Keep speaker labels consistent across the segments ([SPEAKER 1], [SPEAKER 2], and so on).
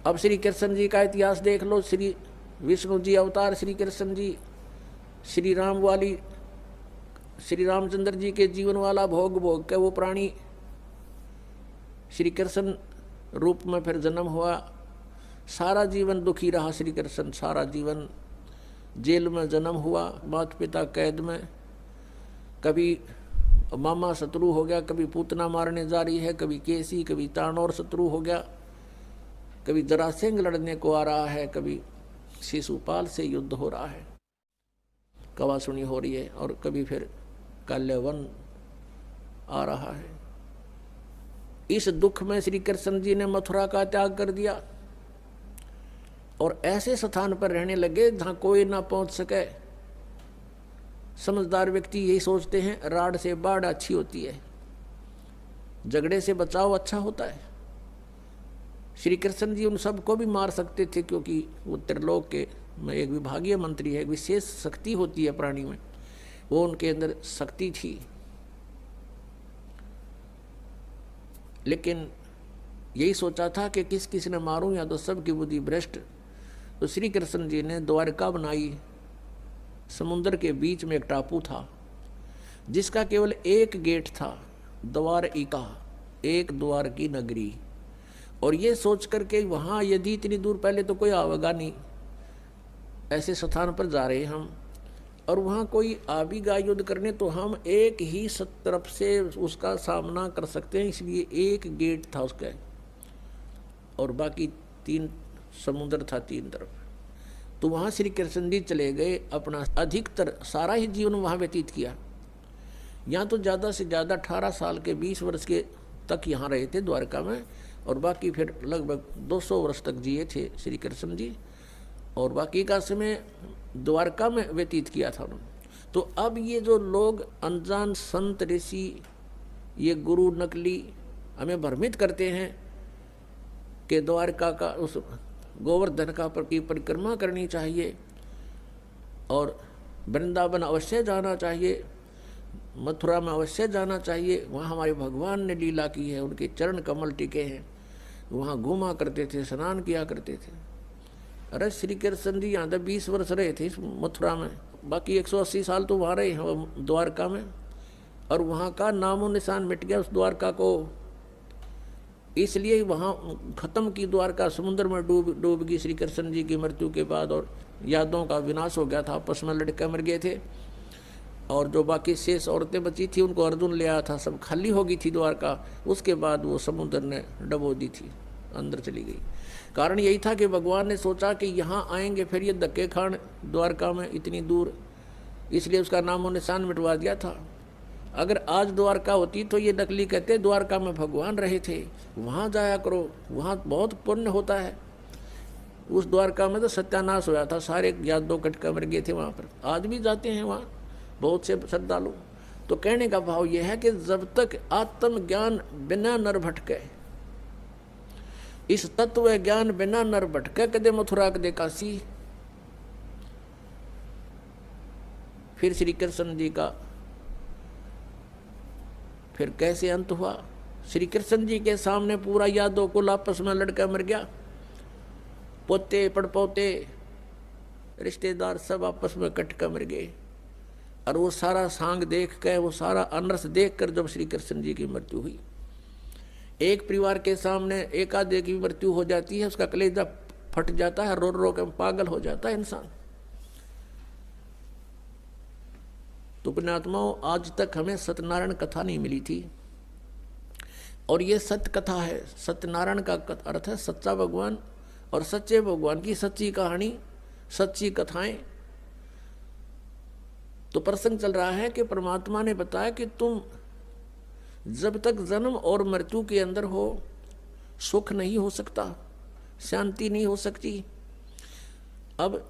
[SPEAKER 1] अब श्री कृष्ण जी का इतिहास देख लो। श्री विष्णु जी अवतार श्री कृष्ण जी, श्री राम वाली, श्री रामचंद्र जी के जीवन वाला भोग भोग के वो प्राणी श्री कृष्ण रूप में फिर जन्म हुआ। सारा जीवन दुखी रहा श्री कृष्ण, सारा जीवन जेल में जन्म हुआ, माता पिता कैद में, कभी मामा शत्रु हो गया, कभी पूतना मारने जा रही है, कभी केसी, कभी तानौर शत्रु हो गया, कभी जरासेंग लड़ने को आ रहा है, कभी शिशुपाल से युद्ध हो रहा है, कवासुनी हो रही है, और कभी फिर काल्यवन आ रहा है। इस दुख में श्री कृष्ण जी ने मथुरा का त्याग कर दिया और ऐसे स्थान पर रहने लगे जहां कोई ना पहुंच सके। समझदार व्यक्ति यही सोचते हैं राड से बाढ़ अच्छी होती है, झगड़े से बचाव अच्छा होता है। श्री कृष्ण जी उन सबको भी मार सकते थे, क्योंकि वो त्रिलोक के में एक विभागीय मंत्री है, एक विशेष शक्ति होती है प्राणी में, वो उनके अंदर शक्ति थी। लेकिन यही सोचा था कि किस किस ने मारूं, या तो सबकी बुद्धि भ्रष्ट। तो श्री कृष्ण जी ने द्वारका बनाई। समुद्र के बीच में एक टापू था जिसका केवल एक गेट था, द्वारिका, एक द्वार की नगरी। और ये सोच करके वहाँ यदि इतनी दूर पहले तो कोई आवेगा नहीं, ऐसे स्थान पर जा रहे हम, और वहाँ कोई आ भी गया युद्ध करने तो हम एक ही तरफ से उसका सामना कर सकते हैं, इसलिए एक गेट था उसका, और बाकी 3 समुद्र था 3 तरफ। तो वहाँ श्री कृष्ण जी चले गए, अपना अधिकतर सारा ही जीवन वहाँ व्यतीत किया। यहाँ तो ज़्यादा से ज़्यादा 18 साल के 20 वर्ष के तक यहाँ रहे थे द्वारका में, और बाकी फिर लगभग 200 वर्ष तक जिए थे श्री कृष्ण जी, और बाकी का समय द्वारका में व्यतीत किया था उन्होंने। तो अब ये जो लोग अनजान संत ऋषि, ये गुरु नकली हमें भ्रमित करते हैं कि द्वारका का उस गोवर्धन का की परिक्रमा करनी चाहिए और वृंदावन अवश्य जाना चाहिए, मथुरा में अवश्य जाना चाहिए, वहाँ हमारे भगवान ने लीला की है, उनके चरण कमल टिके हैं, वहाँ घूमा करते थे, स्नान किया करते थे। अरे श्री कृष्ण जी यहाँ तक 20 वर्ष रहे थे इस मथुरा में, बाकी 180 साल तो वहाँ रहे हैं द्वारका में, और वहाँ का नामो निशान मिट गया उस द्वारका को। इसलिए वहाँ खत्म की द्वारका, समुद्र में डूब गई श्री कृष्ण जी की मृत्यु के बाद, और यादों का विनाश हो गया था, आपस में लड़के मर गए थे, और जो बाकी शेष औरतें बची थी उनको अर्जुन ले आया था, सब खाली हो गई थी द्वारका। उसके बाद वो समुद्र ने डबो दी थी, अंदर चली गई। कारण यही था कि भगवान ने सोचा कि यहाँ आएंगे फिर ये धक्के खान द्वारका में इतनी दूर, इसलिए उसका नामो निशान मिटवा दिया था। अगर आज द्वारका होती तो ये नकली कहते द्वारका में भगवान रहे थे, वहाँ जाया करो, वहाँ बहुत पुण्य होता है। उस द्वारका में तो सत्यानाश होया था, सारे यादव कटका मर गए थे वहाँ पर। आज भी जाते हैं वहाँ बहुत से श्रद्धालु। तो कहने का भाव यह है कि जब तक आत्मज्ञान बिना नर भटके, इस तत्व ज्ञान बिना नर भटके, कदे मथुरा कदे काशी। फिर श्री कृष्ण जी का फिर कैसे अंत हुआ? श्री कृष्ण जी के सामने पूरा यादव कुल आपस में लड़का मर गया, पोते पड़पोते रिश्तेदार सब आपस में कट मर गए। और वो सारा सांग देख कर, वो सारा अनर्थ देख कर जब श्री कृष्ण जी की मृत्यु हुई, एक परिवार के सामने एक आधे की मृत्यु हो जाती है, उसका कलेजा फट जाता है, रो रो कर पागल हो जाता है इंसान। तो पुण्यात्माओं, आज तक हमें सत्यनारायण कथा नहीं मिली थी, और ये सत्य कथा है। सत्यनारायण का अर्थ है सच्चा भगवान, और सच्चे भगवान की सच्ची कहानी, सच्ची कथाएं। तो प्रसंग चल रहा है कि परमात्मा ने बताया कि तुम जब तक जन्म और मृत्यु के अंदर हो, सुख नहीं हो सकता, शांति नहीं हो सकती। अब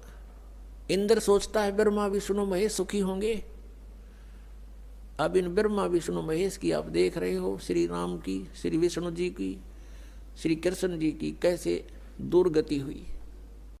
[SPEAKER 1] इंद्र सोचता है ब्रह्मा विष्णु महेश सुखी होंगे। अब इन ब्रह्मा विष्णु महेश की आप देख रहे हो, श्री राम की, श्री विष्णु जी की, श्री कृष्ण जी की कैसे दुर्गति हुई।